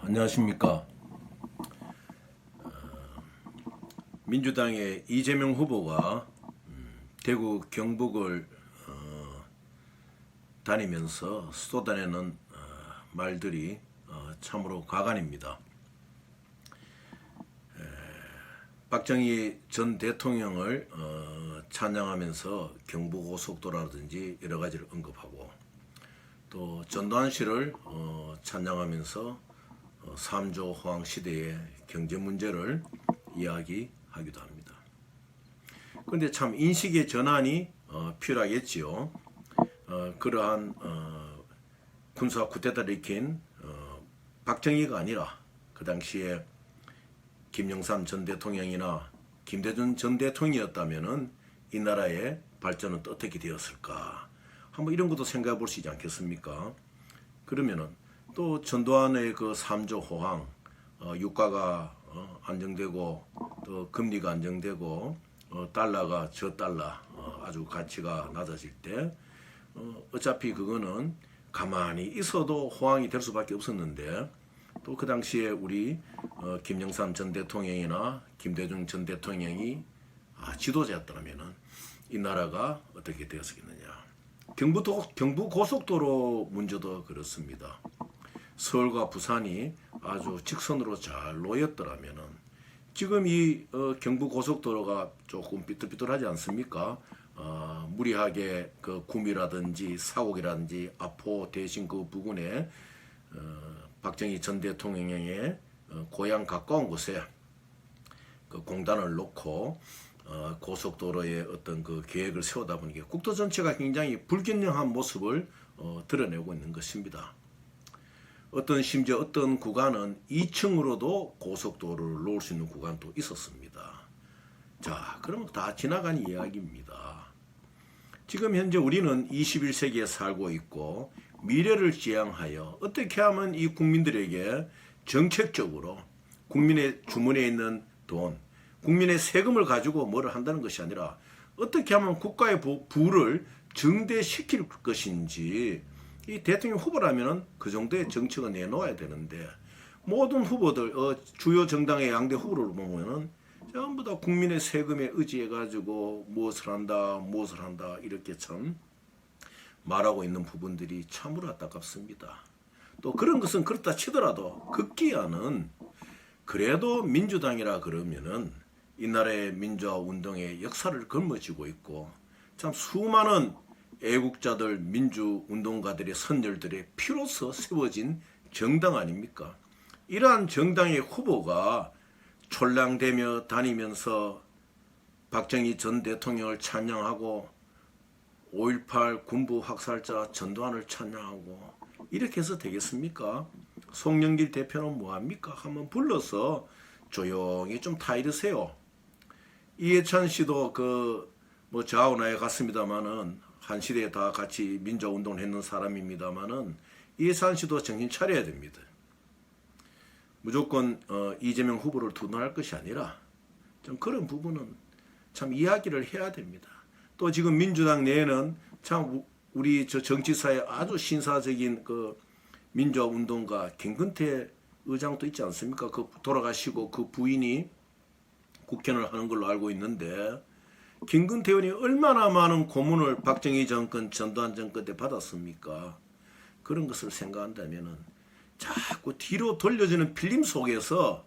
안녕하십니까. 민주당의 이재명 후보가 대구 경북을 다니면서 쏟아내는 말들이 참으로 가관입니다. 박정희 전 대통령을 찬양하면서 경부고속도로라든지 여러 가지를 언급하고, 또 전두환 씨를 찬양하면서 3조 호황 시대의 경제 문제를 이야기하기도 합니다. 그런데 참 인식의 전환이 필요하겠지요. 그러한 군사 쿠데타를 일으킨 박정희가 아니라 그 당시에 김영삼 전 대통령이나 김대중 전 대통령이었다면은 이 나라의 발전은 또 어떻게 되었을까? 한번 이런 것도 생각해 볼 수 있지 않겠습니까? 그러면은 또 전두환의 그 3조 호황, 유가가 안정되고 또 금리가 안정되고 달러가 저달러 아주 가치가 낮아질 때 어차피 그거는 가만히 있어도 호황이 될 수밖에 없었는데, 또 그 당시에 우리 김영삼 전 대통령이나 김대중 전 대통령이 지도자였다면은 이 나라가 어떻게 되었겠느냐. 경부 고속도로 문제도 그렇습니다. 서울과 부산이 아주 직선으로 잘 놓였더라면은 지금 이 경부 고속도로가 조금 삐뚤삐뚤하지 않습니까? 무리하게 그 구미라든지 사곡이라든지 아포 대신 그 부근에 박정희 전 대통령의 고향 가까운 곳에 그 공단을 놓고 고속도로의 어떤 그 계획을 세우다 보니까 국토 전체가 굉장히 불균형한 모습을 드러내고 있는 것입니다. 심지어 어떤 구간은 2층으로도 고속도로를 놓을 수 있는 구간도 있었습니다. 자, 그러면 다 지나간 이야기입니다. 지금 현재 우리는 21세기에 살고 있고 미래를 지향하여 어떻게 하면 이 국민들에게 정책적으로 국민의 주머니에 있는 돈, 국민의 세금을 가지고 뭐를 한다는 것이 아니라 어떻게 하면 국가의 부를 증대시킬 것인지, 이 대통령 후보라면 그 정도의 정책을 내놓아야 되는데, 모든 후보들 주요 정당의 양대 후보를 보면은 전부 다 국민의 세금에 의지해 가지고 무엇을 한다 이렇게 참 말하고 있는 부분들이 참으로 안타깝습니다. 또 그런 것은 그렇다 치더라도 급기야는 그래도 민주당이라 그러면은 이 나라의 민주화 운동의 역사를 걸머쥐고 있고, 참 수많은 애국자들, 민주운동가들의 선열들의 피로서 세워진 정당 아닙니까? 이러한 정당의 후보가 촐랑대며 다니면서 박정희 전 대통령을 찬양하고 5.18 군부 학살자 전두환을 찬양하고 이렇게 해서 되겠습니까? 송영길 대표는 뭐합니까? 한번 불러서 조용히 좀 타이르세요. 이해찬 씨도 뭐 저하고 나이 같습니다마는 한 시대에 다 같이 민주운동을 했는 사람입니다마는 이해찬 씨도 정신 차려야 됩니다. 무조건 이재명 후보를 두둔할 것이 아니라 좀 그런 부분은 참 이야기를 해야 됩니다. 또 지금 민주당 내에는 참 우리 정치사에 아주 신사적인 그 민주화운동가 김근태 의장도 있지 않습니까? 그 돌아가시고 그 부인이 국회의원을 하는 걸로 알고 있는데, 김근태 의원이 얼마나 많은 고문을 박정희 정권, 전두환 정권 때 받았습니까? 그런 것을 생각한다면은 자꾸 뒤로 돌려지는 필름 속에서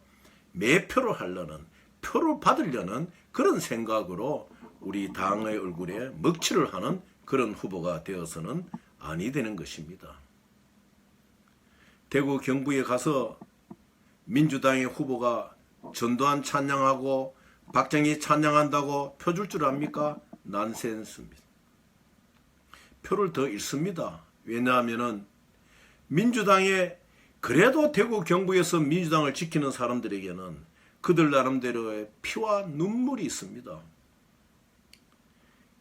매표를 하려는, 표를 받으려는 그런 생각으로 우리 당의 얼굴에 먹칠을 하는 그런 후보가 되어서는 아니 되는 것입니다. 대구 경부에 가서 민주당의 후보가 전두환 찬양하고 박정희 찬양한다고 표 줄 줄 압니까? 난센스입니다. 표를 더 잃습니다. 왜냐하면은 민주당에, 그래도 대구 경부에서 민주당을 지키는 사람들에게는 그들 나름대로의 피와 눈물이 있습니다.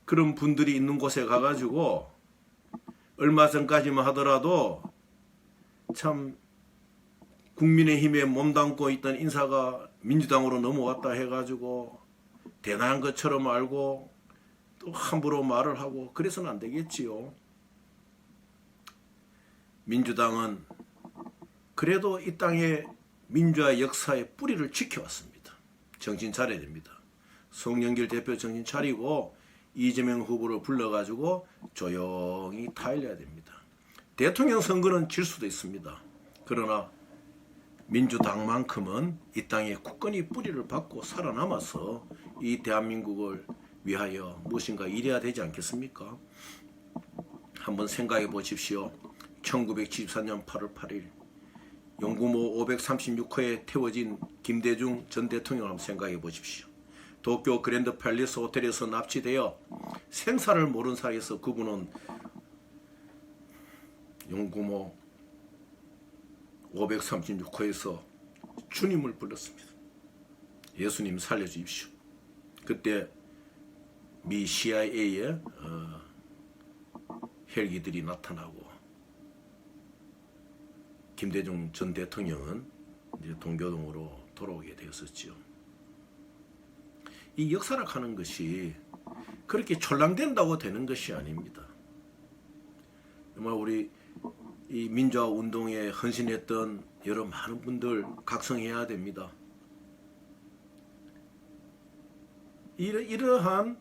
그런 분들이 있는 곳에 가가지고 얼마 전까지만 하더라도 참 국민의힘에 몸담고 있던 인사가 민주당으로 넘어왔다 해가지고 대단한 것처럼 알고 또 함부로 말을 하고 그래서는 안 되겠지요. 민주당은 그래도 이 땅의 민주화 역사의 뿌리를 지켜왔습니다. 정신 차려야 됩니다. 송영길 대표 정신 차리고 이재명 후보를 불러가지고 조용히 타일려야 됩니다. 대통령 선거는 질 수도 있습니다. 그러나 민주당만큼은 이 땅에 굳건히 뿌리를 받고 살아남아서 이 대한민국을 위하여 무엇인가 일해야 되지 않겠습니까? 한번 생각해 보십시오. 1974년 8월 8일 용구모 536호에 태워진 김대중 전 대통령을 한번 생각해 보십시오. 도쿄 그랜드 팰리스 호텔에서 납치되어 생사를 모르는 사이에서 그분은 용구모 536호에서 주님을 불렀습니다. 예수님 살려주십시오. 그때 미 CIA의 헬기들이 나타나고 김대중 전 대통령은 이제 동교동으로 돌아오게 되었었죠. 이 역사락하는 것이 그렇게 촐랑된다고 되는 것이 아닙니다. 정말 우리 이 민주화 운동에 헌신했던 여러 많은 분들 각성해야 됩니다. 이러한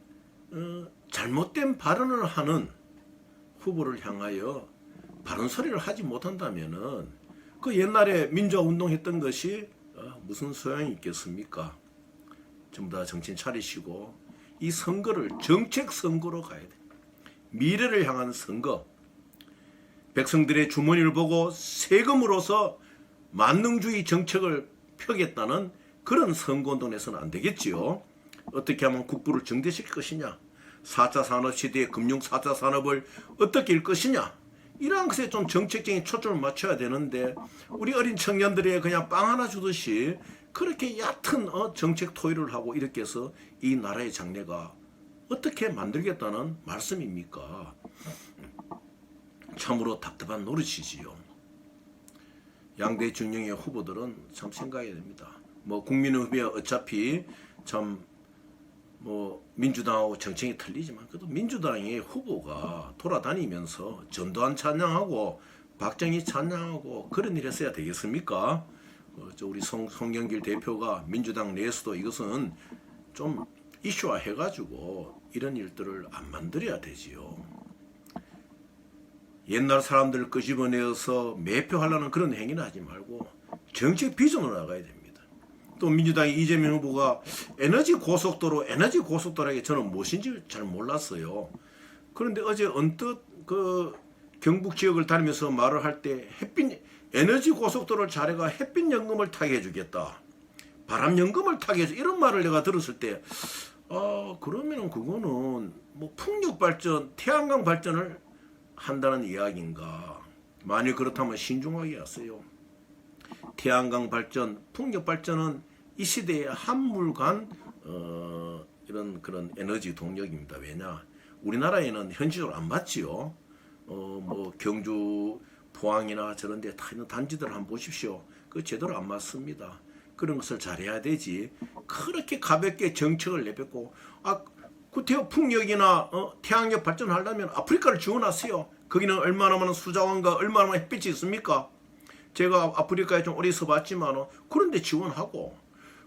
잘못된 발언을 하는 후보를 향하여 바른 소리를 하지 못한다면은 그 옛날에 민주화 운동했던 것이 무슨 소용이 있겠습니까? 전부 다 정신 차리시고 이 선거를 정책 선거로 가야 돼. 미래를 향한 선거. 백성들의 주머니를 보고 세금으로서 만능주의 정책을 펴겠다는 그런 선거운동에서는 안 되겠지요. 어떻게 하면 국부를 정대시킬 것이냐. 4차 산업시대의 금융 4차 산업을 어떻게 일 것이냐. 이러한 것에 좀 정책적인 초점을 맞춰야 되는데 우리 어린 청년들이 그냥 빵 하나 주듯이 그렇게 얕은 정책 토의를 하고 이렇게 해서 이 나라의 장래가 어떻게 만들겠다는 말씀입니까? 참으로 답답한 노릇이지요. 양대 진영의 후보들은 참 생각해야 됩니다. 뭐 국민의힘이 어차피 참 뭐 민주당하고 정책이 틀리지만 그래도 민주당의 후보가 돌아다니면서 전두환 찬양하고 박정희 찬양하고 그런 일 했어야 되겠습니까? 우리 송영길 대표가 민주당 내에서도 이것은 좀 이슈화 해가지고 이런 일들을 안 만들어야 되지요. 옛날 사람들 끄집어내어서 매표하려는 그런 행위는 하지 말고 정책 비전으로 나가야 됩니다. 또 민주당의 이재명 후보가 에너지 고속도로라는 게 저는 무엇인지 잘 몰랐어요. 그런데 어제 언뜻 그 경북 지역을 다니면서 말을 할 때 에너지 고속도로를 자네가 햇빛 연금을 타게 해주겠다. 바람 연금을 타게 해주 이런 말을 내가 들었을 때 그러면은 그거는 뭐 풍력 발전, 태양광 발전을 한다는 이야기인가. 만일 그렇다면 신중하게 하세요. 태양광 발전, 풍력 발전은 이 시대의 한물간 이런 그런 에너지 동력입니다. 왜냐? 우리나라에는 현실적으로 안 맞지요. 뭐 경주, 포항이나 저런 데 다 있는 단지들 한번 보십시오. 그 제대로 안 맞습니다. 그런 것을 잘해야 되지. 그렇게 가볍게 정책을 내뱉고 구태여 풍력이나 태양력 발전하려면 아프리카를 지원하세요. 거기는 얼마나 많은 수자원과 얼마나 많은 햇빛이 있습니까? 제가 아프리카에 좀 오래 있어봤지만 그런데 지원하고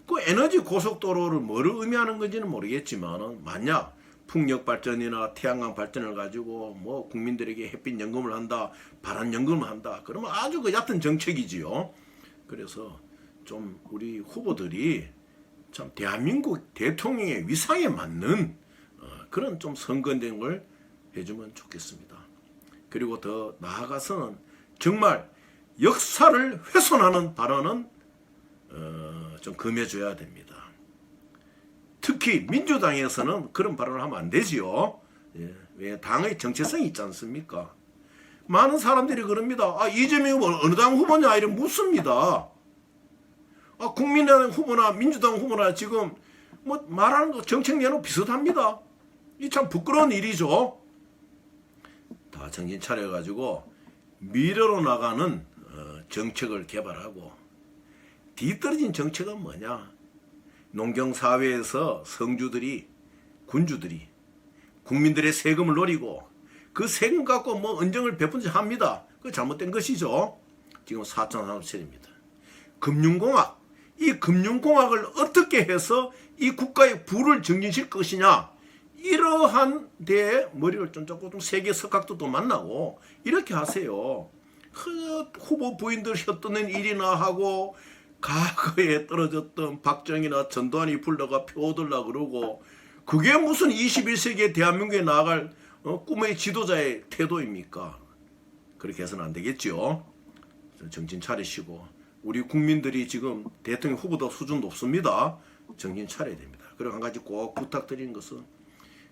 그 에너지 고속도로를 뭐를 의미하는 건지는 모르겠지만 만약 풍력 발전이나 태양광 발전을 가지고 뭐 국민들에게 햇빛 연금을 한다, 바람 연금을 한다. 그러면 아주 그 얕은 정책이지요. 그래서 좀 우리 후보들이 참 대한민국 대통령의 위상에 맞는 그런 좀 선거된 걸 해주면 좋겠습니다. 그리고 더 나아가서는 정말 역사를 훼손하는 발언은 좀 금해줘야 됩니다. 특히 민주당에서는 그런 발언을 하면 안 되지요. 예, 왜 당의 정체성이 있지 않습니까? 많은 사람들이 그럽니다. 이재명 후보 어느 당 후보냐 이래 묻습니다. 국민의당 후보나 민주당 후보나 지금 뭐 말하는 거 정책 내용 비슷합니다. 이 참 부끄러운 일이죠. 다 정신 차려가지고 미래로 나가는 정책을 개발하고 뒤떨어진 정책은 뭐냐? 농경사회에서 성주들이 군주들이 국민들의 세금을 노리고 그 세금 갖고 뭐恩정을 베푼지 합니다. 그거 잘못된 것이죠. 지금 4차 산업체제입니다. 금융공학, 이 금융공학을 어떻게 해서 이 국가의 부를 증진시킬 것이냐, 이러한 데에 머리를 좀 잡고 좀 세계 석학도도 만나고 이렇게 하세요. 후보 부인들 혀떠낸 일이나 하고 과거에 떨어졌던 박정희나 전두환이 불러가 표들라 그러고, 그게 무슨 21세기의 대한민국에 나아갈 꿈의 지도자의 태도입니까? 그렇게 해서는 안 되겠죠. 정신 차리시고, 우리 국민들이 지금 대통령 후보도 수준 높습니다. 정신 차려야 됩니다. 그리고 한 가지 꼭 부탁드리는 것은,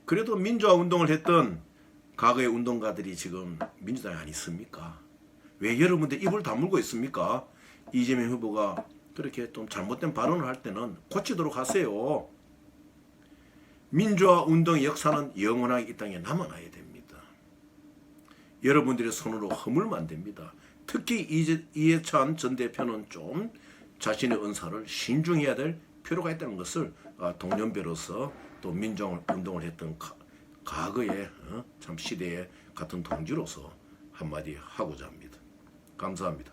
그래도 민주화 운동을 했던 과거의 운동가들이 지금 민주당에 안 있습니까? 왜 여러분들 입을 다물고 있습니까? 이재명 후보가 그렇게 좀 잘못된 발언을 할 때는 고치도록 하세요. 민주화 운동의 역사는 영원하게 이 땅에 남아나야 됩니다. 여러분들의 손으로 허물면 안 됩니다. 특히 이해찬 전 대표는 좀 자신의 은사를 신중해야 될 필요가 있다는 것을 동년배로서 또 민주화 운동을 했던 과거의 참 시대의 같은 동지로서 한마디 하고자 합니다. 감사합니다.